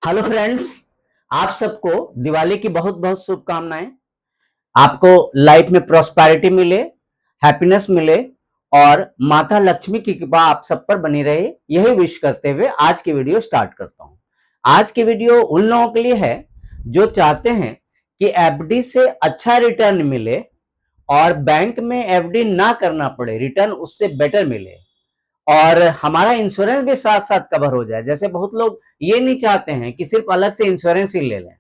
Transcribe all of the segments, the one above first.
Hello friends, आप सबको दिवाली की बहुत बहुत शुभकामनाएं। आपको लाइफ में प्रॉस्पेरिटी मिले, हैप्पीनेस मिले और माता लक्ष्मी की कृपा आप सब पर बनी रहे, यही विश करते हुए आज की वीडियो स्टार्ट करता हूं। आज की वीडियो उन लोगों के लिए है जो चाहते हैं कि एफडी से अच्छा रिटर्न मिले और बैंक में एफडी ना करना पड़े, रिटर्न उससे बेटर मिले और हमारा इंश्योरेंस भी साथ साथ कवर हो जाए। जैसे बहुत लोग ये नहीं चाहते हैं कि सिर्फ अलग से इंश्योरेंस ही ले लें,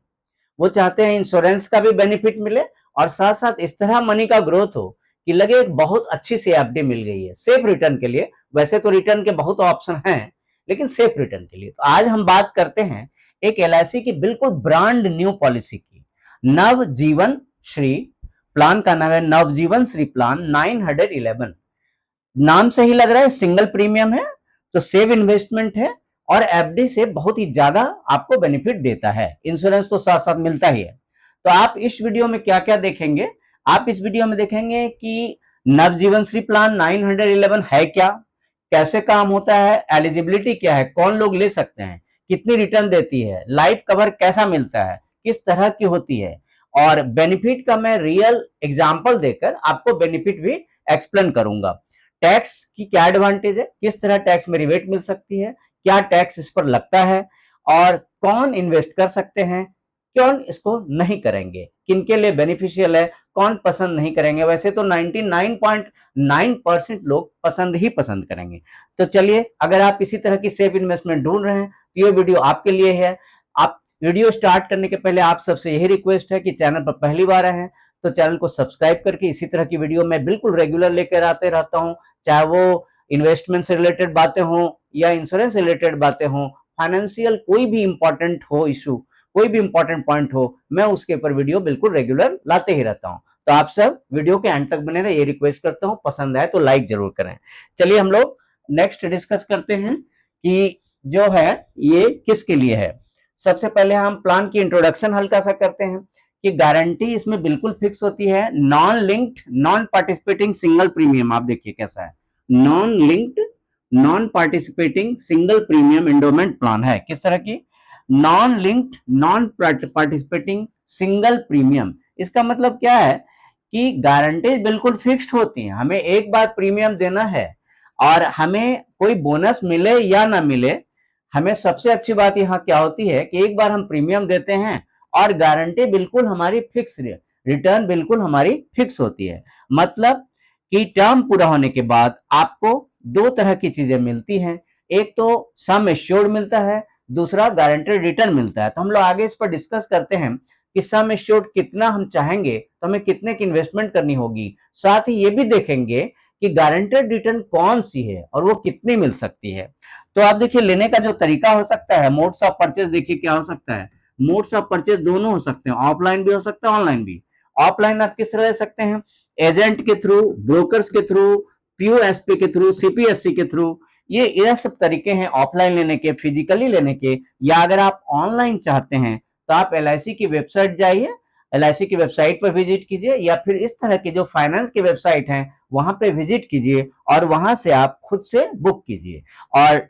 वो चाहते हैं इंश्योरेंस का भी बेनिफिट मिले और साथ साथ इस तरह मनी का ग्रोथ हो कि लगे एक बहुत अच्छी सी एफडी मिल गई है सेफ रिटर्न के लिए। वैसे तो रिटर्न के बहुत ऑप्शन हैं, लेकिन सेफ रिटर्न के लिए तो आज हम बात करते हैं एक एलआईसी की बिल्कुल ब्रांड न्यू पॉलिसी की, नवजीवन श्री प्लान का नाम है नवजीवन श्री प्लान 911। नाम से ही लग रहा है सिंगल प्रीमियम है, तो सेव इन्वेस्टमेंट है और एफडी से बहुत ही ज्यादा आपको बेनिफिट देता है। इंश्योरेंस तो साथ साथ मिलता ही है। तो आप इस वीडियो में क्या क्या देखेंगे? आप इस वीडियो में देखेंगे कि नवजीवन श्री प्लान 911 है क्या, कैसे काम होता है, एलिजिबिलिटी क्या है, कौन लोग ले सकते हैं, कितनी रिटर्न देती है, लाइफ कवर कैसा मिलता है, किस तरह की होती है और बेनिफिट का मैं रियल एग्जांपल देकर आपको बेनिफिट भी एक्सप्लेन करूंगा। टैक्स की क्या एडवांटेज है, किस तरह टैक्स में रिबेट मिल सकती है, क्या टैक्स इस पर लगता है और कौन इन्वेस्ट कर सकते हैं, कौन इसको नहीं करेंगे, किनके लिए बेनिफिशियल है, कौन पसंद नहीं करेंगे। वैसे तो 99.9% लोग पसंद ही पसंद करेंगे। तो चलिए, अगर आप इसी तरह की सेफ इन्वेस्टमेंट ढूंढ रहे हैं तो ये वीडियो आपके लिए है। आप वीडियो स्टार्ट करने के पहले आप सबसे यही रिक्वेस्ट है कि चैनल पर पहली बार आए हैं तो चैनल को सब्सक्राइब करके इसी तरह की वीडियो मैं बिल्कुल रेगुलर लेकर आते रहता हूं, चाहे वो इन्वेस्टमेंट से रिलेटेड बातें हों या इंश्योरेंस से रिलेटेड बातें हों, फाइनेंशियल कोई भी इंपॉर्टेंट हो इशू, कोई भी इंपॉर्टेंट पॉइंट हो, मैं उसके ऊपर वीडियो बिल्कुल रेगुलर लाते ही रहता हूं। तो आप सब वीडियो के एंड तक बने रहे, ये रिक्वेस्ट करता हूं। पसंद आए तो लाइक जरूर करें। चलिए हम लोग नेक्स्ट डिस्कस करते हैं कि जो है ये किसके लिए है। सबसे पहले हम प्लान की इंट्रोडक्शन हल्का सा करते हैं कि गारंटी इसमें बिल्कुल फिक्स होती है। Non linked non participating single premium, आप देखिए कैसा है, non linked non participating single premium endowment plan है। किस तरह की? Non linked non participating single premium. इसका मतलब क्या है कि गारंटीज बिल्कुल फिक्स्ड होती हैं, हमें एक बार प्रीमियम देना है और हमें कोई बोनस मिले या ना मिले, हमें सबसे अच्छी बात यहाँ क्या होती है कि एक बार हम प्रीमियम देते हैं और गारंटी बिल्कुल हमारी फिक्स, रिटर्न बिल्कुल हमारी फिक्स होती है। मतलब कि टर्म पूरा होने के बाद आपको दो तरह की चीजें मिलती हैं, एक तो सम एश्योर्ड मिलता है, दूसरा गारंटेड रिटर्न मिलता है। तो हम लोग आगे इस पर डिस्कस करते हैं कि सम एश्योर्ड कितना हम चाहेंगे तो हमें कितने की इन्वेस्टमेंट करनी होगी, साथ ही ये भी देखेंगे कि गारंटेड रिटर्न कौन सी है और वो कितनी मिल सकती है। तो आप देखिए लेने का जो तरीका हो सकता है, मोड्स ऑफ परचेज देखिए क्या हो सकता है। मोड्स ऑफ परचेज दोनों हो सकते हैं, ऑफलाइन भी हो सकता है ऑनलाइन भी। ऑफलाइन आप किस तरह ले सकते हैं? एजेंट के थ्रू, ब्रोकर्स के थ्रू, पीओएसपी के थ्रू, सीपीएससी के थ्रू, ये सब तरीके हैं ऑफलाइन लेने के, फिजिकली लेने के। या अगर आप ऑनलाइन चाहते हैं तो आप एलआईसी की वेबसाइट जाइए, एलआईसी की वेबसाइट पर विजिट कीजिए या फिर इस तरह की जो फाइनेंस की वेबसाइट है वहां पे विजिट कीजिए और वहां से आप खुद से बुक कीजिए। और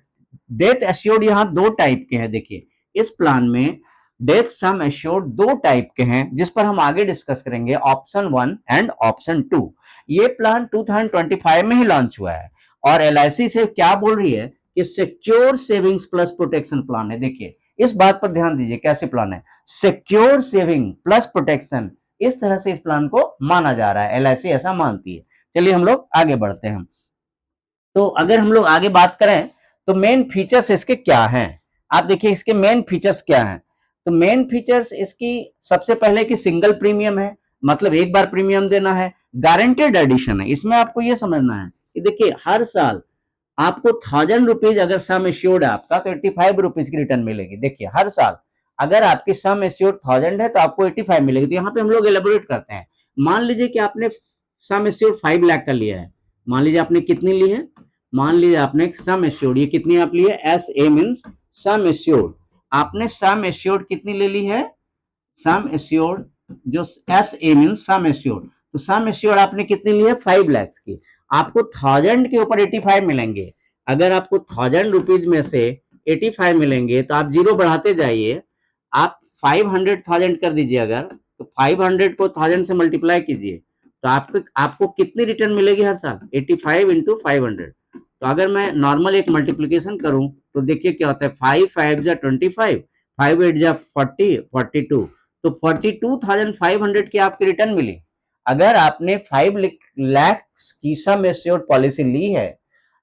डेथ एश्योर्ड यहाँ दो टाइप के हैं। देखिए इस प्लान में डेथ सम एश्योर्ड दो टाइप के हैं जिस पर हम आगे डिस्कस करेंगे, ऑप्शन 1 एंड ऑप्शन 2। ये प्लान 2025 में ही लॉन्च हुआ है और एलआईसी से क्या बोल रही है कि secure savings plus protection plan है। देखिए इस बात पर ध्यान दीजिए कैसे प्लान है, सिक्योर सेविंग प्लस प्रोटेक्शन, इस तरह से इस प्लान को माना जा रहा है, एलआईसी ऐसा मानती है। चलिए हम लोग आगे बढ़ते हैं। तो अगर हम लोग आगे बात करें तो मेन फीचर्स इसके क्या हैं, आप देखिए इसके मेन फीचर्स क्या हैं। तो मेन फीचर्स इसकी सबसे पहले कि सिंगल प्रीमियम है, मतलब एक बार प्रीमियम देना है। गारंटेड एडिशन है, इसमें आपको यह समझना है कि देखिए हर साल आपको 1000 रुपीज अगर सम एश्योर्ड है आपका तो 85 रुपीज की रिटर्न मिलेगी। देखिए हर साल अगर आपकी सम एश्योर्ड 1000 है तो आपको 85 मिलेगी। तो यहाँ पे हम लोग एलेबोरेट करते हैं। मान लीजिए कि आपने सम एश्योर्ड 5 लाख का लिया है, मान लीजिए आपने कितनी ली है, मान लीजिए आपने सम एश्योर्ड, ये कितनी आप ली है, S A means sum assured, आपने सम एश्योर्ड कितनी ले ली है, सम एश्योर्ड जो S A means sum assured, तो सम एश्योर्ड आपने कितनी ली है 5 लाख की, आपको 1000 के ऊपर 85 मिलेंगे। अगर आपको 1000 रुपीज में से 85 मिलेंगे तो आप जीरो बढ़ाते जाइए आप 500,000 कर दीजिए अगर, तो 500 को 1000 से मल्टीप्लाई कीजिए, तो आपको कितनी रिटर्न मिलेगी हर साल? 85 इंटू 500। तो अगर मैं नॉर्मल एक मल्टीप्लीकेशन करूं तो देखिए क्या होता है, 5 5 जा 25, 5 8 जा 40, 42, तो 42,500 की आपकी रिटर्न मिली। अगर आपने 5 लाख की सम एश्योर्ड पॉलिसी ली है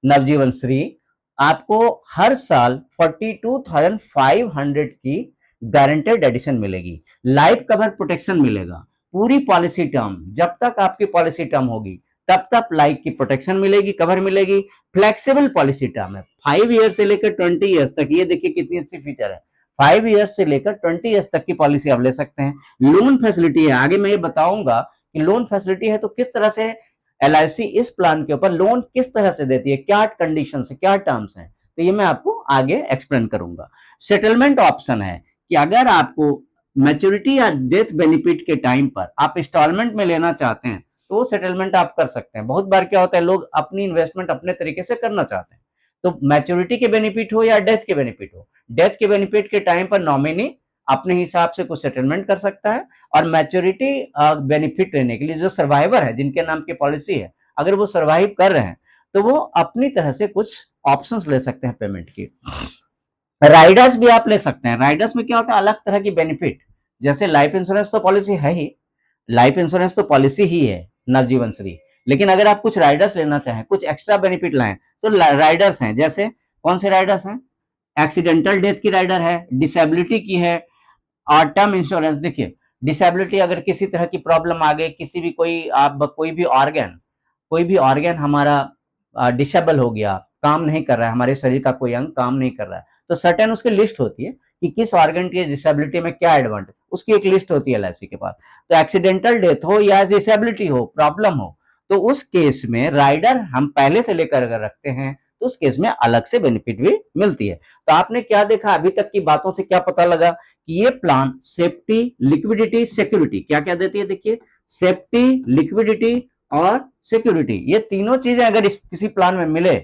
नवजीवन श्री, आपको हर साल 42,500 की गारंटेड एडिशन मिलेगी, लाइफ कवर प्रोटेक्शन मिलेगा पूरी पॉलिसी टर्म, जब तक आपकी पॉलिसी टर्म होगी तब तक लाइफ की प्रोटेक्शन मिलेगी, कवर मिलेगी। फ्लेक्सिबल पॉलिसी टर्म है, 5 ईयर से लेकर 20 ईयर्स तक। ये देखिए कितनी अच्छी फीचर है, 5 ईयर्स से लेकर 20 ईयर्स तक की पॉलिसी आप ले सकते हैं। लोन फैसिलिटी है, आगे मैं ये बताऊंगा कि लोन फैसिलिटी है तो किस तरह से LIC इस प्लान के ऊपर लोन किस तरह से देती है, क्या कंडीशन है, क्या टर्म्स हैं, तो ये मैं आपको आगे एक्सप्लेन करूंगा। सेटलमेंट ऑप्शन है कि अगर आपको मैच्योरिटी या डेथ बेनिफिट के टाइम पर आप इंस्टॉलमेंट में लेना चाहते हैं तो वो सेटलमेंट आप कर सकते हैं। बहुत बार क्या होता है, लोग अपनी इन्वेस्टमेंट अपने तरीके से करना चाहते हैं, तो मैच्योरिटी के बेनिफिट हो या डेथ के बेनिफिट हो, डेथ के बेनिफिट के टाइम पर नॉमिनी अपने हिसाब से कुछ सेटलमेंट कर सकता है, और मैच्योरिटी बेनिफिट लेने के लिए जो सर्वाइवर है, जिनके नाम की पॉलिसी है, अगर वो सर्वाइव कर रहे हैं तो वो अपनी तरह से कुछ ऑप्शंस ले सकते हैं पेमेंट की। राइडर्स भी आप ले सकते हैं। राइडर्स में क्या होता है, अलग तरह की बेनिफिट, जैसे लाइफ इंश्योरेंस तो पॉलिसी है ही, लाइफ इंश्योरेंस तो पॉलिसी ही है नवजीवन श्री, लेकिन अगर आप कुछ राइडर्स लेना चाहें, कुछ एक्स्ट्रा बेनिफिट लाएं, तो राइडर्स हैं। जैसे कौन से राइडर्स हैं? एक्सीडेंटल डेथ की राइडर है, डिसेबिलिटी की है, और टर्म इंश्योरेंस। देखिए डिसेबिलिटी, अगर किसी तरह की प्रॉब्लम आ गई, किसी भी कोई भी ऑर्गन हमारा डिसेबल हो गया, काम नहीं कर रहा है, हमारे शरीर का कोई अंग काम नहीं कर रहा है, तो सर्टेन उसकी लिस्ट होती है कि किस ऑर्गन की डिसेबिलिटी में क्या एडवांटेज, उसकी एक लिस्ट होती है LIC के पास। तो एक्सीडेंटल डेथ हो या डिसेबिलिटी हो, प्रॉब्लम हो, तो उस केस में राइडर हम पहले से लेकर अगर रखते हैं तो उस केस में अलग से बेनिफिट भी मिलती है। तो आपने क्या देखा, अभी तक की बातों से क्या पता लगा कि ये प्लान सेफ्टी, लिक्विडिटी, सिक्योरिटी क्या क्या देती है। देखिए सेफ्टी, लिक्विडिटी और सिक्योरिटी, ये तीनों चीजें अगर इस किसी प्लान में मिले,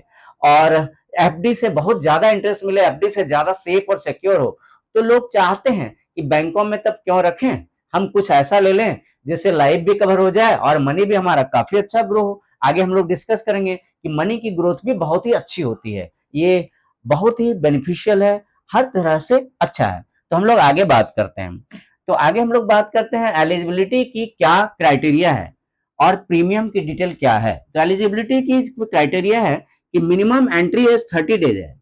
और FD से बहुत ज्यादा इंटरेस्ट मिले, FD से ज्यादा सेफ और सिक्योर हो, तो लोग चाहते हैं कि बैंकों में तब क्यों रखें, हम कुछ ऐसा ले लें जिससे लाइफ भी कवर हो जाए और मनी भी हमारा काफी अच्छा ग्रो हो। आगे हम लोग डिस्कस करेंगे कि मनी की ग्रोथ भी बहुत ही अच्छी होती है, ये बहुत ही बेनिफिशियल है, हर तरह से अच्छा है। तो हम लोग आगे बात करते हैं, तो आगे हम लोग बात करते हैं एलिजिबिलिटी की क्या क्राइटेरिया है और प्रीमियम की डिटेल क्या है। तो एलिजिबिलिटी की क्राइटेरिया है कि मिनिमम एंट्री एज 30 डेज है।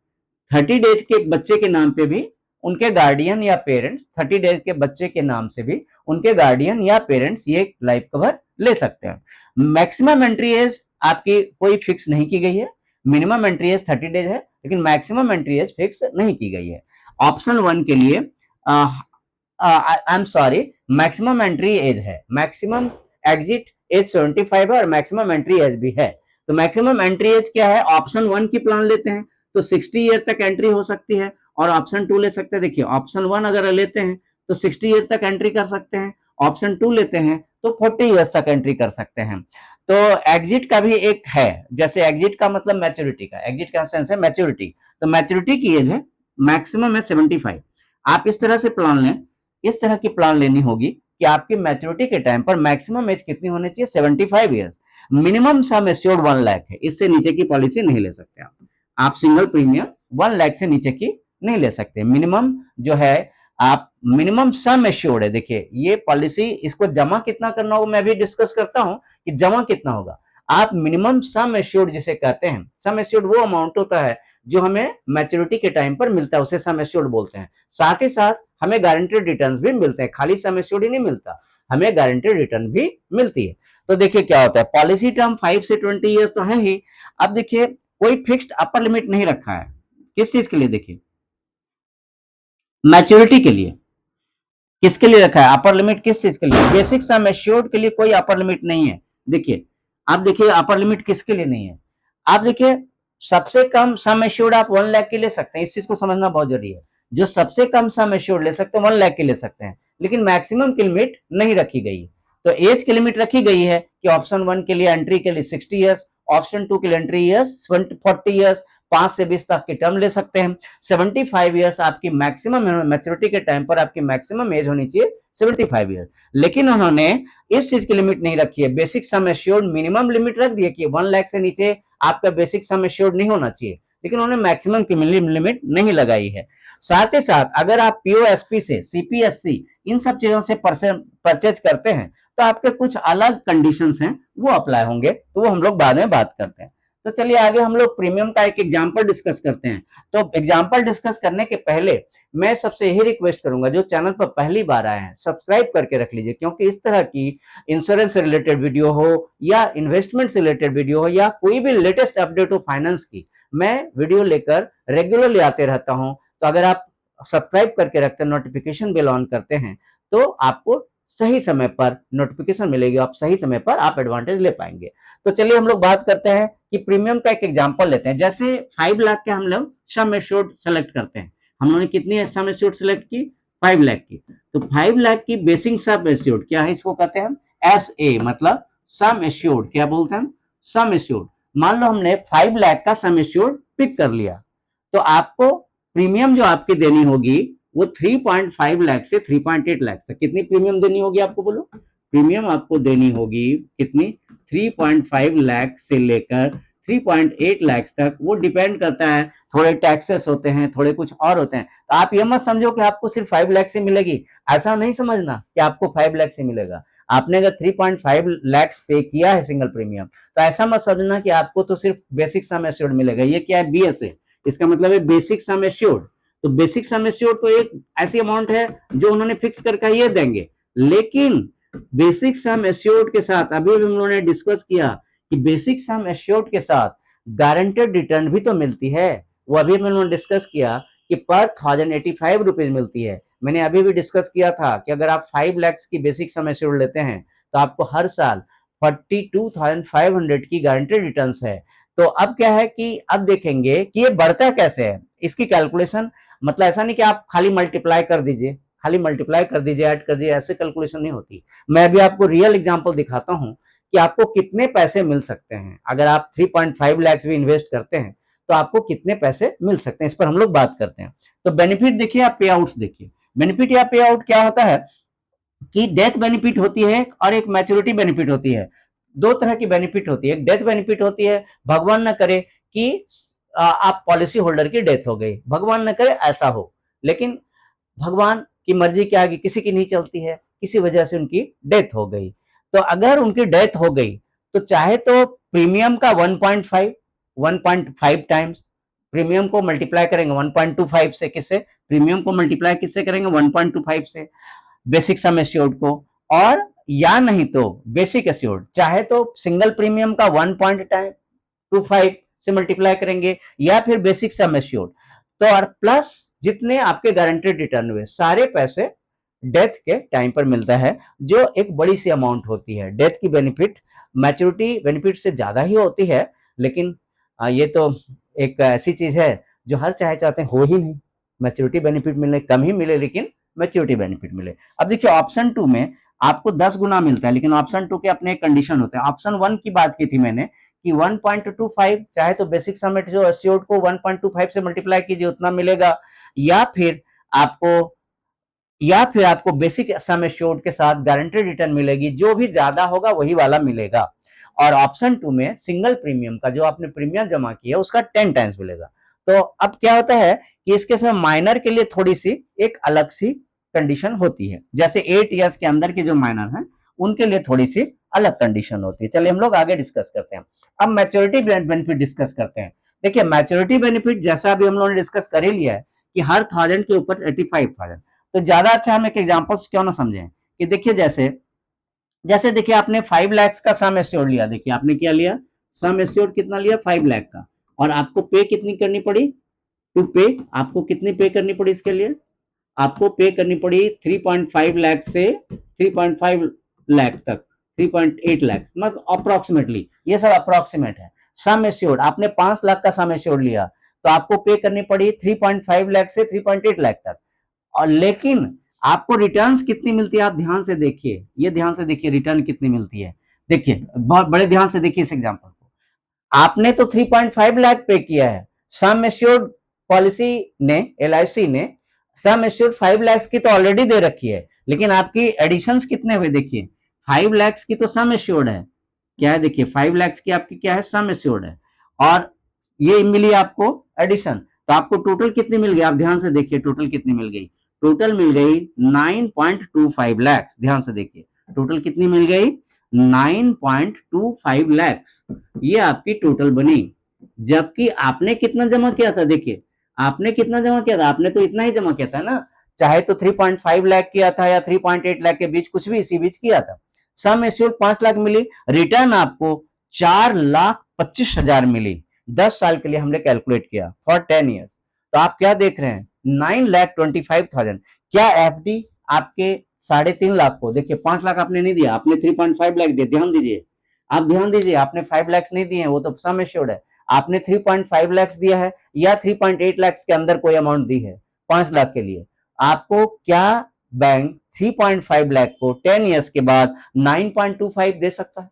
30 डेज के एक बच्चे के नाम पे भी उनके गार्डियन या पेरेंट्स, 30 डेज के बच्चे के नाम से भी उनके गार्डियन या पेरेंट्स ये लाइफ कवर ले सकते हैं। मैक्सिमम एंट्री एज आपकी कोई फिक्स नहीं की गई है, मिनिमम एंट्री एज 30 डेज है, लेकिन मैक्सिमम एंट्री एज फिक्स नहीं की गई है। ऑप्शन 1 के लिए I am sorry, maximum entry age है, मैक्सिमम एग्जिट एज 75 है और मैक्सिमम एंट्री एज भी है। तो मैक्सिमम एंट्री एज क्या है, ऑप्शन 1 की प्लान लेते हैं तो 60 ईयर तक एंट्री हो सकती है, और ऑप्शन 2 ले सकते हैं। देखिए ऑप्शन 1 अगर लेते हैं तो 60 ईयर तक एंट्री कर सकते हैं, ऑप्शन 2 लेते हैं तो 40 ईयर्स तक एंट्री कर सकते हैं। तो एग्जिट का भी एक है, जैसे एग्जिट का मतलब मैच्योरिटी का, एग्जिट का सेंस है मैच्योरिटी, तो मैच्योरिटी की एज है मैक्सिमम है 75। आप इस तरह से प्लान लें, इस तरह की प्लान लेनी होगी कि आपकी मैच्योरिटी के टाइम पर मैक्सिमम एज कितनी होनी चाहिए, 75 years. Minimum sum assured 1 lakh है, इससे नीचे की पॉलिसी नहीं ले सकते आप सिंगल प्रीमियम 1 लाख से नीचे की नहीं ले सकते। मिनिमम जो है, आप मिनिमम सम एश्योर्ड है। देखिए ये पॉलिसी, इसको जमा कितना करना होगा मैं भी डिस्कस करता हूं कि जमा कितना होगा। आप मिनिमम सम एश्योर्ड जिसे कहते हैं, सम एश्योर्ड वो अमाउंट होता है जो हमें मैच्योरिटी के टाइम पर मिलता है, उसे सम एश्योर्ड बोलते हैं। साथ ही साथ हमें गारंटेड रिटर्न भी मिलते हैं, खाली सम एश्योर्ड ही नहीं मिलता, हमें गारंटेड रिटर्न भी मिलती है। तो देखिए क्या होता है, पॉलिसी टर्म 5 से 20 ईयर्स तो है ही। अब देखिए कोई फिक्स्ड अपर लिमिट नहीं रखा है, किस चीज के लिए, देखिए मैच्योरिटी के लिए। किसके लिए रखा है अपर लिमिट, किस चीज के लिए, बेसिक सम एश्योर्ड के लिए कोई अपर लिमिट नहीं है। देखिए आप देखिए अपर लिमिट किसके लिए नहीं है, आप देखिए सबसे कम सम एश्योर्ड आप 1 लाख के ले सकते हैं, इस चीज को समझना बहुत जरूरी है। जो सबसे कम सम एश्योर्ड ले सकते हैं 1 लाख के ले सकते हैं, लेकिन मैक्सिमम की लिमिट नहीं रखी गई। तो एज की लिमिट रखी गई है कि ऑप्शन 1 के लिए एंट्री के लिए 60 ईयर्स, ऑप्शन 2 के लिए एंट्री ईयर्स 40 ईयर्स, 5 से 20 तक की टर्म ले सकते हैं। 75 ईयर्स आपकी मैक्सिमम मैच्योरिटी के टाइम पर आपकी मैक्सिमम एज होनी चाहिए 75 ईयर्स। लेकिन उन्होंने इस चीज की लिमिट नहीं रखी है, basic sum assured minimum limit रख दी है कि 1 लाख से नीचे आपका बेसिक सम एश्योर्ड नहीं होना चाहिए, लेकिन उन्होंने मैक्सिमम की लिमिट नहीं लगाई है। साथ ही साथ अगर आप पीओएसपी से, सीपीएससी, इन सब चीजों से परचेज करते हैं तो आपके कुछ अलग कंडीशंस हैं, वो अप्लाई होंगे, तो वो हम लोग बाद में बात करते हैं। तो चलिए आगे हम लोग प्रीमियम का एक एग्जांपल डिस्कस करते हैं। तो एग्जांपल डिस्कस करने के पहले मैं सबसे यही रिक्वेस्ट करूंगा, जो चैनल पर पहली बार आए हैं सब्सक्राइब करके रख लीजिए, क्योंकि इस तरह की इंश्योरेंस से रिलेटेड वीडियो हो या इन्वेस्टमेंट से रिलेटेड वीडियो हो या कोई भी लेटेस्ट अपडेट हो फाइनेंस की, मैं वीडियो लेकर रेगुलरली आते रहता हूं। तो अगर आप सब्सक्राइब करके रखते हैं, नोटिफिकेशन बेल ऑन करते हैं, तो आपको सही समय पर नोटिफिकेशन मिलेगी, आप सही समय पर आप एडवांटेज ले पाएंगे। तो चलिए हम लोग बात करते हैं कि प्रीमियम का एक एग्जांपल लेते हैं। जैसे 5 लाख के हम लोग सम एश्योर्ड सेलेक्ट करते हैं, हम लोगों ने कितनी सम एश्योर्ड सेलेक्ट की, 5 लाख की। तो 5 लाख की बेसिक सम एश्योर्ड क्या है, इसको कहते हैं हम SA, मतलब सम एश्योर्ड। क्या बोलते हैं हम, सम एश्योर्ड। मान लो हमने 5 लाख का सम एश्योर्ड पिक कर लिया, तो आपको प्रीमियम जो आपकी देनी होगी वो 3.5 लाख से 3.8 लाख तक, कितनी प्रीमियम देनी होगी आपको, बोलो। प्रीमियम आपको देनी होगी कितनी, 3.5 लाख से लेकर 3.8 लाख तक। वो डिपेंड करता है, थोड़े टैक्सेस होते हैं, थोड़े कुछ और होते हैं। तो आप ये मत समझो कि आपको सिर्फ 5 लाख से मिलेगी, ऐसा नहीं समझना कि आपको 5 लाख से मिलेगा। आपने अगर 3.5 लाख पे किया है सिंगल प्रीमियम, तो ऐसा मत समझना कि आपको तो सिर्फ बेसिक सम एश्योर्ड मिलेगा। ये क्या है, BSA, इसका मतलब है बेसिक सम एश्योर्ड। तो बेसिक सम एश्योर्ड तो एक ऐसी अमाउंट है जो उन्होंने फिक्स करके ये देंगे, लेकिन बेसिक सम एश्योर्ड के साथ अभी भी हम लोगों ने डिस्कस किया कि बेसिक सम एश्योर्ड के साथ गारंटेड रिटर्न भी तो मिलती है। वो अभी हम लोगों ने डिस्कस किया कि पर 1085 रुपीज मिलती है। मैंने अभी भी डिस्कस किया था कि अगर आप 5 लाख की बेसिक सम एश्योर्ड लेते हैं तो आपको हर साल 42,500 की गारंटेड रिटर्न है। तो अब क्या है कि अब देखेंगे कि ये बढ़ता कैसे है, इसकी कैलकुलेशन, मतलब ऐसा नहीं कि आप खाली मल्टीप्लाई कर दीजिए, ऐड कर दीजिए, ऐसे कैलकुलेशन नहीं होती। मैं अभी आपको रियल एग्जांपल दिखाता हूं कि आपको कितने पैसे मिल सकते हैं। अगर आप 3.5 लाख भी इन्वेस्ट करते हैं तो आपको कितने पैसे मिल सकते हैं, इस पर हम लोग बात करते हैं। तो बेनिफिट देखिए, आप पे आउट्स देखिए। बेनिफिट या पे आउट क्या होता है कि डेथ बेनिफिट होती है और एक मैच्योरिटी बेनिफिट होती है। दो तरह की बेनिफिट होती है। एक डेथ बेनिफिट होती है, भगवान न करे कि आप पॉलिसी होल्डर की डेथ हो गई, भगवान न करे ऐसा हो, लेकिन भगवान की मर्जी क्या आगे किसी की नहीं चलती है, किसी वजह से उनकी डेथ हो गई। तो अगर उनकी डेथ हो गई तो चाहे तो प्रीमियम का 1.5 टाइम्स प्रीमियम को मल्टीप्लाई करेंगे 1.25 से, किससे, प्रीमियम को मल्टीप्लाई किससे करेंगे, 1.25 से, बेसिक सम एश्योर्ड को। और या नहीं तो बेसिक एश्योर्ड, चाहे तो सिंगल प्रीमियम का 1.25 से मल्टीप्लाई करेंगे, या फिर बेसिक सम एश्योर्ड। तो और प्लस जितने आपके गारंटेड रिटर्न हुए सारे पैसे डेथ के टाइम पर मिलता है, जो एक बड़ी सी अमाउंट होती है। डेथ की बेनिफिट मैच्योरिटी बेनिफिट से ज्यादा ही होती है, लेकिन ये तो एक ऐसी चीज है जो हर चाहते हैं हो ही नहीं, मैच्योरिटी बेनिफिट मिले, कम ही मिले, लेकिन मैच्योरिटी बेनिफिट मिले। अब देखिए ऑप्शन 2 में आपको 10 गुना मिलता है, लेकिन ऑप्शन 2 के अपने कंडीशन होते हैं। ऑप्शन 1 की बात की थी मैंने कि 1.25, चाहे तो बेसिक सम जो एश्योर्ड को 1.25 से मल्टीप्लाई कीजिए उतना मिलेगा, या फिर आपको बेसिक सम एश्योर्ड के साथ गारंटेड रिटर्न मिलेगी, जो भी ज्यादा होगा वही वाला मिलेगा। और ऑप्शन 2 में सिंगल प्रीमियम का जो आपने प्रीमियम जमा किया उसका 10 टाइम्स मिलेगा। तो अब क्या होता है कि इसके समय माइनर के लिए थोड़ी सी एक अलग सी कंडीशन होती है, जैसे 8 इयर्स के अंदर के जो माइनर हैं उनके लिए थोड़ी सी अलग कंडीशन होती है। चलिए हम लोग आगे डिस्कस करते हैं। अब मैच्योरिटी बेनिफिट डिस्कस करते हैं। देखिए मैच्योरिटी बेनिफिट जैसा अभी हम लोगों ने डिस्कस कर ही लिया है कि हर 1000 के ऊपर 85,000। तो ज्यादा अच्छा हम एक एग्जांपल्स क्यों ना समझें कि देखिए जैसे देखिए आपने 5 लाख का सम एश्योर्ड लिया, देखिए आपने क्या लिया, सम एश्योर्ड कितना लिया, 5 लाख का, और आपको पे कितनी करनी पड़ी, टू पे, आपको कितनी पे करनी पड़ी इसके लिए, आपको पे करनी पड़ी 3.5 लाख से 3.5 लाख तक, 3.8 लाख, मतलब अप्रोक्सीमेटली, ये सब अप्रोक्सीमेट है। सम एश्योर्ड आपने 5 लाख का सम एश्योर्ड लिया तो आपको पे करनी पड़ी 3.5 लाख से 3.8 लाख तक, और लेकिन आपको रिटर्न्स कितनी मिलती है, आप ध्यान से देखिए, ये ध्यान से देखिए रिटर्न कितनी मिलती है। देखिए बहुत बड़े ध्यान से देखिए इस एग्जांपल को। आपने तो 3.5 लाख पे किया है, सम एश्योर्ड पॉलिसी ने, LIC ने सम एश्योर्ड 5 लाख की तो ऑलरेडी दे रखी है, लेकिन आपकी एडिशंस कितने हुए देखिए, 5 लाख की तो सम एश्योर्ड है, क्या है देखिए 5 लाख की आपकी क्या है, सम एश्योर्ड है, और ये मिली आपको एडिशन, तो आपको टोटल कितनी मिल गई, आप ध्यान से देखिए टोटल कितनी मिल गई, टोटल मिल गई 9.25 लाख, ध्यान से देखिए टोटल कितनी मिल गई, 9.25 लाख, ये आपकी टोटल बनी। जबकि आपने कितना जमा किया था, देखिए आपने कितना जमा किया था, आपने तो इतना ही जमा किया था ना, चाहे तो 3.5 लाख किया था या 3.8 लाख के बीच, कुछ भी इसी बीच किया था, सम एश्योर्ड 5 लाख मिली, रिटर्न आपको 4,25,000 मिली, 10 साल के लिए हमने कैलकुलेट किया फॉर 10 ईयर्स, तो आप क्या देख रहे हैं 9,25,000, क्या FD आपके 3.5 लाख को, देखिए 5 लाख आपने नहीं दिया, आपने 3.5 लाख दिया, ध्यान दीजिए, आप ध्यान दीजिए, आपने 5 लाख नहीं दिए, वो तो सम एश्योर्ड है, आपने 3.5 लाख दिया है या 3.8 लाख के अंदर कोई अमाउंट दी है 5 लाख के लिए, आपको क्या बैंक 3.5 लाख को 10 इयर्स के बाद 9.25 दे सकता है?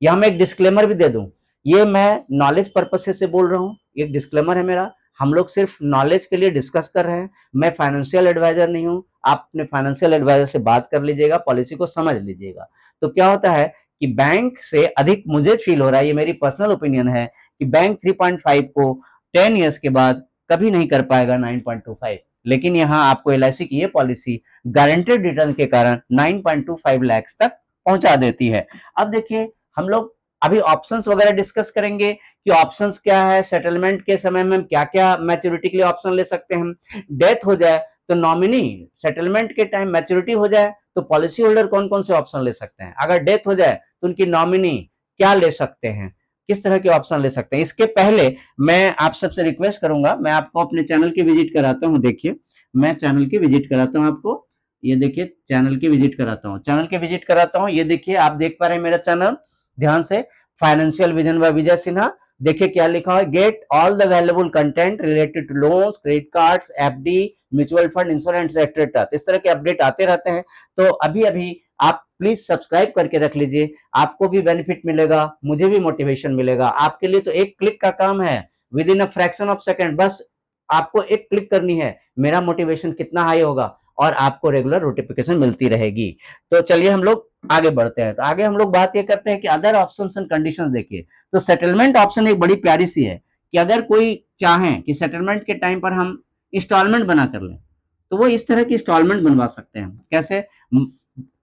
यहां मैं एक डिस्क्लेमर भी दे दूं, ये मैं नॉलेज पर्पस से बोल रहा हूं, एक डिस्क्लेमर है मेरा, हम लोग सिर्फ नॉलेज के लिए डिस्कस कर रहे हैं, मैं फाइनेंशियल एडवाइजर नहीं हूं, आप अपने फाइनेंशियल एडवाइजर से बात कर लीजिएगा, पॉलिसी को समझ लीजिएगा। तो क्या होता है कि बैंक से अधिक मुझे फील हो रहा है, ये मेरी पर्सनल ओपिनियन है कि बैंक 3.5 को 10 इयर्स के बाद कभी नहीं कर पाएगा 9.25, लेकिन यहाँ आपको LIC की ये पॉलिसी गारंटेड रिटर्न के कारण 9.25 लाख तक पहुंचा देती है। अब देखिए हम लोग अभी ऑप्शंस वगैरह डिस्कस करेंगे कि ऑप्शंस क्या है, सेटलमेंट के समय में हम क्या क्या मैच्योरिटी के लिए ऑप्शन ले सकते हैं, डेथ हो जाए तो नॉमिनी, सेटलमेंट के टाइम मैच्योरिटी हो जाए तो पॉलिसी होल्डर कौन कौन से ऑप्शन ले सकते हैं, अगर डेथ हो जाए तो उनकी नॉमिनी क्या ले सकते हैं, किस तरह के ऑप्शन ले सकते हैं। इसके पहले मैं आप सबसे रिक्वेस्ट करूंगा, मैं आपको अपने चैनल की विजिट कराता हूं, देखिए मैं चैनल की विजिट कराता हूं आपको, ये देखिए चैनल की विजिट कराता हूं, चैनल की विजिट कराता हूं, ये देखिए आप देख पा रहे हैं मेरा चैनल, ध्यान से, financial vision by Vijay Sinha, देखिए क्या लिखा है, get all the valuable content related to loans, credit cards, FD, mutual fund, insurance etcetera, इस तरह के अपडेट आते रहते हैं, तो अभी अभी आप प्लीज सब्सक्राइब करके रख लीजिए, आपको भी बेनिफिट मिलेगा, मुझे भी मोटिवेशन मिलेगा, आपके लिए तो एक क्लिक का काम है, with in a fraction of second, बस आपको एक क्लिक करनी है, मेरा मोटिवेशन कितना हाई होगा और आपको रेगुलर नोटिफिकेशन मिलती रहेगी। तो चलिए हम लोग आगे बढ़ते हैं, तो आगे हम लोग बात ये करते हैं कि अदर ऑप्शंस एंड कंडीशंस देखिए, तो सेटलमेंट ऑप्शन एक बड़ी प्यारी सी है कि अगर कोई चाहे कि सेटलमेंट के टाइम पर हम इंस्टॉलमेंट बना कर लें, तो वो इस तरह की इंस्टॉलमेंट बनवा सकते हैं, कैसे,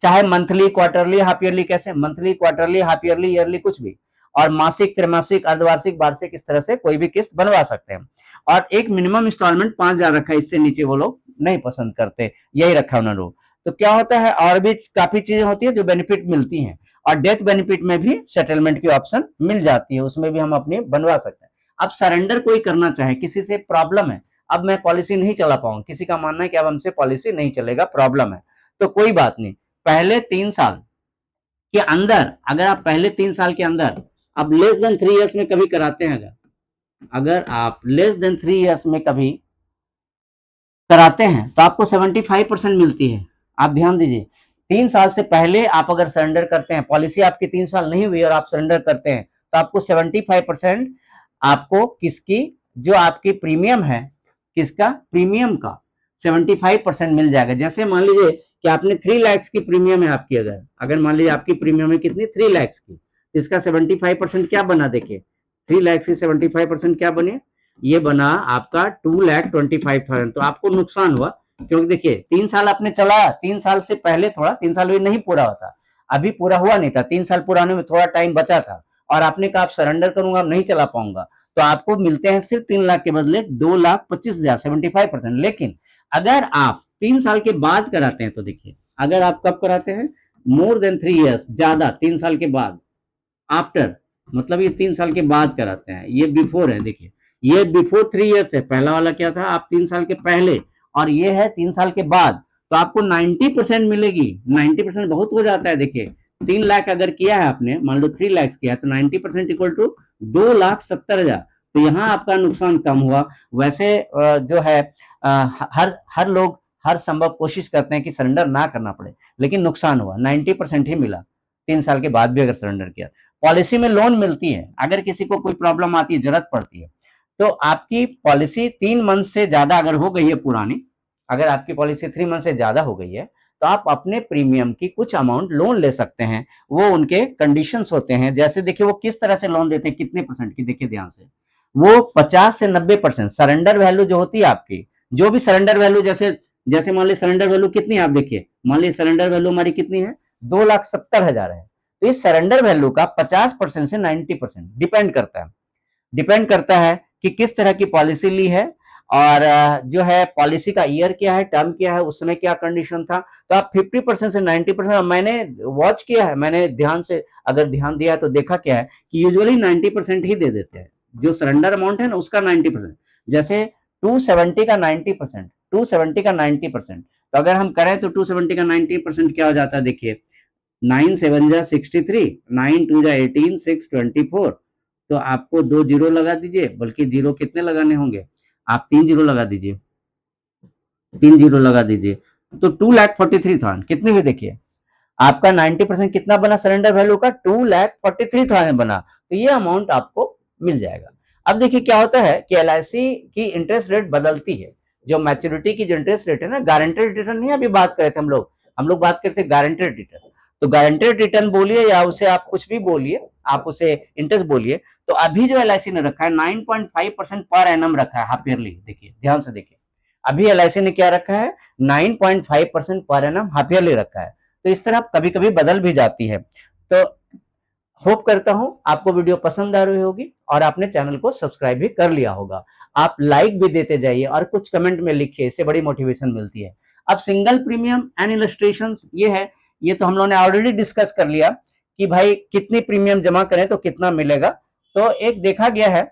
चाहे मंथली, क्वार्टरली, हाफ ईयरली, कैसे monthly, quarterly, half yearly, yearly, कुछ भी, और मासिक, त्रैमासिक, अर्धवार्षिक, वार्षिक, इस तरह से कोई भी किस्त बनवा सकते हैं, और एक मिनिमम इंस्टॉलमेंट 5,000 रखा है, इससे नीचे वो लोग नहीं पसंद करते, यही रखा उन्होंने रूल। तो क्या होता है, और भी काफी चीजें होती है जो बेनिफिट मिलती हैं, और डेथ बेनिफिट में भी सेटलमेंट की ऑप्शन मिल जाती है, उसमें भी हम अपनी बनवा सकते हैं। अब सरेंडर कोई करना चाहे, किसी से प्रॉब्लम है, अब मैं पॉलिसी नहीं चला पाऊंगा, किसी का मानना है कि अब हमसे पॉलिसी नहीं चलेगा, प्रॉब्लम है, तो कोई बात नहीं, पहले 3 साल के अंदर, अगर आप पहले 3 साल के अंदर, अब लेस देन 3 इयर्स में कभी कराते हैं, अगर आप लेस देन 3 इयर्स में कभी कराते हैं तो आपको 75% मिलती है, आप ध्यान दीजिए, 3 साल से पहले आप अगर सरेंडर करते हैं, पॉलिसी आपकी 3 साल नहीं हुई और आप सरेंडर करते हैं, तो आपको 75% आपको किसकी, जो आपकी प्रीमियम है, किसका, प्रीमियम का 75% मिल जाएगा। जैसे मान लीजिए कि आपने 3 लाख की प्रीमियम है आपकी, अगर अगर मान लीजिए आपकी प्रीमियम है कितनी, 3 लाख की, इसका 75% क्या बना, देखिए 3 लाख से 75% क्या बने, ये बना आपका 2,25,000, तो आपको नुकसान हुआ, क्योंकि देखिए 3 साल आपने चलाया, 3 साल से पहले थोड़ा, 3 साल भी नहीं पूरा होता, अभी पूरा हुआ नहीं था, 3 साल पूरा होने में थोड़ा टाइम बचा था, और आपने कहा आप सरेंडर करूंगा, अब नहीं चला पाऊंगा, तो आपको मिलते हैं सिर्फ 3 लाख के बदले 2,25,000, 75%। लेकिन अगर आप 3 साल के बाद कराते हैं, तो देखिए अगर आप कब कराते हैं, मोर देन 3 इयर्स, ज्यादा 3 साल के बाद, आफ्टर, मतलब ये 3 साल के बाद कराते हैं, ये बिफोर है, देखिए ये बिफोर 3 इयर्स है, पहला वाला क्या था, आप 3 साल के पहले, और ये है 3 साल के बाद, तो आपको 90% मिलेगी, 90% बहुत हो जाता है, देखिए 3 लाख अगर किया है आपने, मान लो 3 लाख किया तो 90% इक्वल टू 2,70,000, तो यहाँ आपका नुकसान कम हुआ। वैसे जो है हर हर लोग हर संभव कोशिश करते हैं कि सरेंडर ना करना पड़े, लेकिन नुकसान हुआ, 90% ही मिला, 3 साल के बाद भी अगर सरेंडर किया। पॉलिसी में लोन मिलती है, अगर किसी को कोई प्रॉब्लम आती है, जरूरत पड़ती है, तो आपकी पॉलिसी 3 मंथ से ज्यादा अगर हो गई है पुरानी, अगर आपकी पॉलिसी 3 मंथ से ज्यादा हो गई है, तो आप अपने प्रीमियम की कुछ अमाउंट लोन ले सकते हैं। वो उनके कंडीशंस होते हैं, जैसे देखिए वो किस तरह से लोन देते हैं, कितने परसेंट की, देखिए ध्यान से, वो 50 से 90% सरेंडर वैल्यू जो होती है आपकी, जो भी सरेंडर वैल्यू, जैसे जैसे मान लीजिए सरेंडर वैल्यू कितनी है, आप देखिए, मान लीजिए सरेंडर वैल्यू हमारी कितनी है, 2,70,000 है। तो इस सरेंडर वैल्यू का 50% से 90% डिपेंड करता है कि किस तरह की पॉलिसी ली है, और जो है पॉलिसी का ईयर क्या है, टर्म क्या है, उस समय क्या कंडीशन था। तो आप 50% से 90%, मैंने वॉच किया है, मैंने ध्यान से अगर ध्यान दिया है तो देखा क्या है कि यूजुअली 90% ही दे देते हैं, जो सरेंडर अमाउंट है ना उसका 90%। जैसे 270 का 90%, 270 का 90%, तो अगर हम करें तो 270 का 90% क्या हो जाता है, देखिए 9 7 जा 63, 9 2 जा 18, 6 24, तो आपको 2 जीरो लगा दीजिए, बल्कि जीरो कितने लगाने होंगे, आप 3 जीरो लगा दीजिए, 3 जीरो लगा दीजिए, तो 2,43,000 कितनी हुई, देखिए आपका 90% कितना बना सरेंडर वैल्यू का, 2,43,000 बना। तो ये अमाउंट आपको मिल जाएगा। अब देखिए क्या होता है कि LIC की इंटरेस्ट रेट बदलती है, जो मैच्योरिटी की जो इंटरेस्ट रेट है ना, गारंटेड रिटर्न नहीं अभी बात करे थे हम लोग बात करते गारंटेड रिटर्न। तो गारंटेड रिटर्न बोलिए या उसे आप कुछ भी बोलिए, आप उसे इंटरेस्ट बोलिए, तो अभी जो LIC ने रखा है 9.5% पर एनम रखा है हाफ ईयरली। देखिए ध्यान से देखिए, अभी LIC ने क्या रखा है, 9.5% पर एनम हाफ ईयरली रखा है। तो इस तरह कभी कभी बदल भी जाती है। तो होप करता हूं आपको वीडियो पसंद आ रही होगी और आपने चैनल को सब्सक्राइब भी कर लिया होगा। आप लाइक भी देते जाइए और कुछ कमेंट में लिखिए, इससे बड़ी मोटिवेशन मिलती है। अब सिंगल प्रीमियम एंड इलस्ट्रेशंस ये है, ये तो हम लोगों ने ऑलरेडी डिस्कस कर लिया कि भाई कितनी प्रीमियम जमा करें तो कितना मिलेगा। तो एक देखा गया है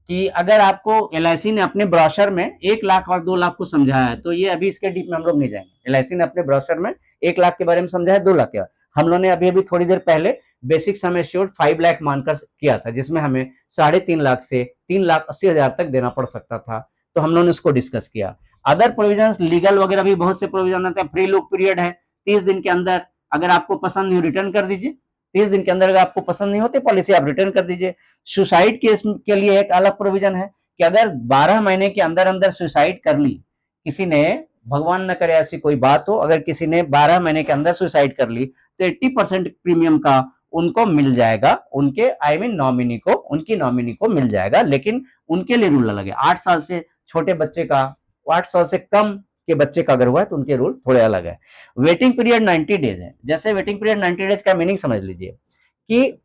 कि अगर आपको LIC ने अपने ब्रोशर में 1 लाख और 2 लाख को समझाया है, तो ये अभी इसके डीप में हम लोग नहीं जाएंगे। LIC ने अपने ब्रोशर में 1 लाख के बारे में समझाया, 2 लाख के बारे में। हम लोगों ने अभी थोड़ी देर पहले बेसिक सम एश्योर्ड 5 लाख मानकर किया था, जिसमें हमें 3.5 लाख से 3,80,000 तक देना पड़ सकता था। तो हम लोगों ने उसको डिस्कस किया। अदर प्रोविजन लीगल वगैरह भी बहुत से प्रोविजन होते हैं। फ्री लुक पीरियड है 30 दिन के अंदर, अगर आपको पसंद नहीं रिटर्न कर दीजिए। 30 दिन के अंदर अगर आपको पसंद नहीं होती पॉलिसी, आप रिटर्न कर दीजिए। सुसाइड केस के लिए एक अलग प्रोविजन है कि अगर 12 महीने के अंदर अंदर सुसाइड कर ली किसी ने, भगवान न करे ऐसी कोई बात हो, अगर किसी ने 12 महीने के अंदर सुसाइड कर ली तो 80% प्रीमियम का उनको मिल जाएगा, उनके नॉमिनी को, उनकी नॉमिनी को मिल जाएगा। लेकिन उनके लिए रूल अलग है। 8 साल से छोटे बच्चे का, 8 साल से कम के बच्चे का अगर हुआ है तो उनके रूल थोड़े अलग है। वेटिंग पीरियड 90 डेज है। जैसे वेटिंग पीरियड 90 डेज का मीनिंग समझ लीजिए कि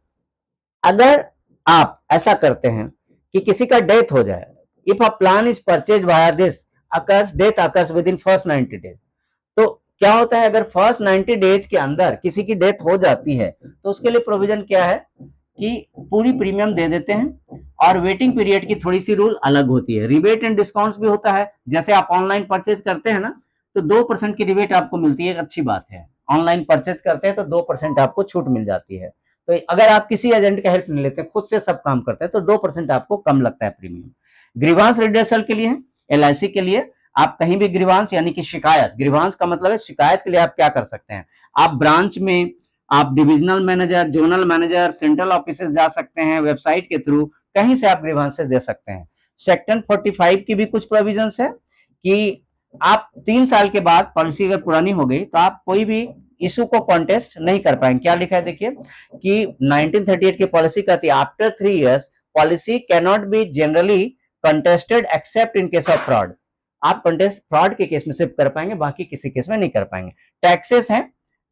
अगर आप ऐसा करते हैं कि किसी का डेथ हो जाए, if a plan is purchase via this occurs, death occurs with in first 90 days, तो क्या होता है, अगर फर्स्ट 90 डेज के अंदर किसी की डेथ हो जाती है तो उसके लिए प्रोविजन क्या है कि पूरी प्रीमियम दे देते हैं, और वेटिंग पीरियड की थोड़ी सी रूल अलग होती है। रिबेट एंड डिस्काउंट्स भी होता है। जैसे आप ऑनलाइन परचेज करते हैं ना, तो 2% की रिबेट आपको मिलती है, एक अच्छी बात है। ऑनलाइन परचेज करते हैं तो 2% आपको छूट मिल जाती है। तो अगर आप किसी एजेंट का हेल्प नहीं लेते, खुद से सब काम करते हैं, तो 2% आपको कम लगता है प्रीमियम। ग्रीवांस रिडर्सल के लिए, LIC के लिए, आप कहीं भी ग्रीवांस यानी कि शिकायत, ग्रीवांस का मतलब है शिकायत के लिए आप क्या कर सकते हैं, आप ब्रांच में, आप divisional manager, zonal manager, central office जा सकते हैं, वेबसाइट के थ्रू कहीं से आप ग्रीवांसेस दे सकते हैं। सेक्शन 45 की भी कुछ प्रोविजंस है कि आप 3 साल के बाद पॉलिसी अगर पुरानी हो गई तो आप कोई भी इशू को कॉन्टेस्ट नहीं कर पाएंगे। क्या लिखा है देखिए कि 1938 की पॉलिसी कहती है after 3 years policy can not be generally contested accept in case of fraud. आप कंटेस्ट फ्रॉड के केस में सिर्फ कर पाएंगे, बाकी किसी केस में नहीं कर पाएंगे। टैक्सेस हैं,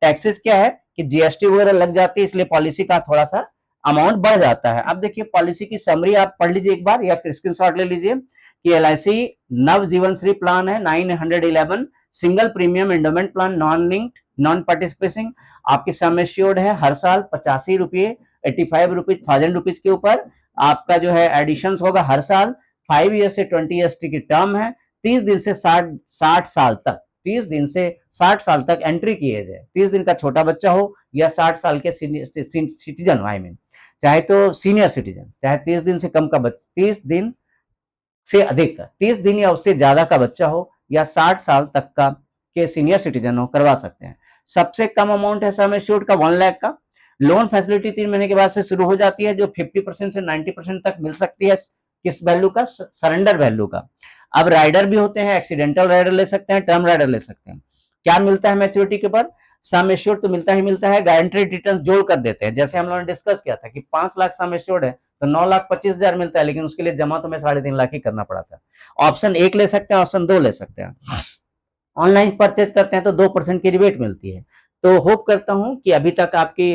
टैक्सेस क्या है कि GST वगैरह लग जाती है, इसलिए पॉलिसी का थोड़ा सा अमाउंट बढ़ जाता है। अब देखिए पॉलिसी की समरी आप पढ़ लीजिए एक बार, या स्क्रीनशॉट ले लीजिए कि LIC नव जीवन श्री प्लान है 911, single premium endowment plan, non linked, non participating, आपकी सम एश्योर्ड है हर साल 85 रुपये, 85 रुपीज, 1000 रुपीज के ऊपर आपका जो है एडिशन होगा हर साल। 5 ईयर से 20 ईयर्स की टर्म है। 30 दिन से 60 साल तक, 30 दिन से 60 साल तक एंट्री की एज है। 30 दिन का छोटा बच्चा हो या 60 साल के सिटीजन हो, आई मीन चाहे तो सीनियर सिटीजन, चाहे 30 दिन से कम का बच्चा, 30 दिन से अधिक का, 30 दिन या उससे ज्यादा का बच्चा हो या 60 साल तक का के सीनियर सिटीजन हो, करवा सकते हैं। सबसे कम अमाउंट है सम एश्योर्ड का 1 लाख का। लोन फैसिलिटी 3 महीने के बाद से शुरू हो जाती है, जो 50% से 90% तक मिल सकती है। किस वैल्यू का? सरेंडर वैल्यू का। अब राइडर भी होते हैं, एक्सीडेंटल राइडर ले सकते हैं, टर्म राइडर ले सकते हैं। क्या मिलता है मैच्योरिटी के बाद? सम एश्योर्ड तो मिलता ही मिलता है, गारंटेड रिटर्न जोड़ कर देते हैं। जैसे हम लोगों ने डिस्कस किया था कि 5 लाख सम एश्योर्ड है तो 9,25,000 मिलता है, लेकिन उसके लिए जमा तो मैं 3.5 लाख ही करना पड़ा था। ऑप्शन 1 ले सकते हैं, ऑप्शन 2 ले सकते हैं। ऑनलाइन परचेज करते हैं तो 2% की रिबेट मिलती है। तो होप करता हूं कि अभी तक आपकी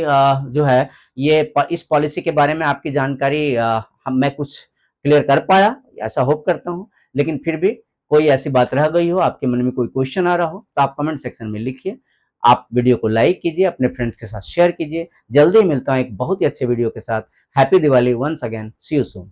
जो है ये इस पॉलिसी के बारे में आपकी जानकारी मैं कुछ क्लियर कर पाया, ऐसा होप करता हूं। लेकिन फिर भी कोई ऐसी बात रह गई हो, आपके मन में कोई क्वेश्चन आ रहा हो, तो आप कमेंट सेक्शन में लिखिए। आप वीडियो को लाइक कीजिए, अपने फ्रेंड्स के साथ शेयर कीजिए। जल्दी मिलता हूं एक बहुत ही अच्छे वीडियो के साथ। Happy Diwali once again, see you soon.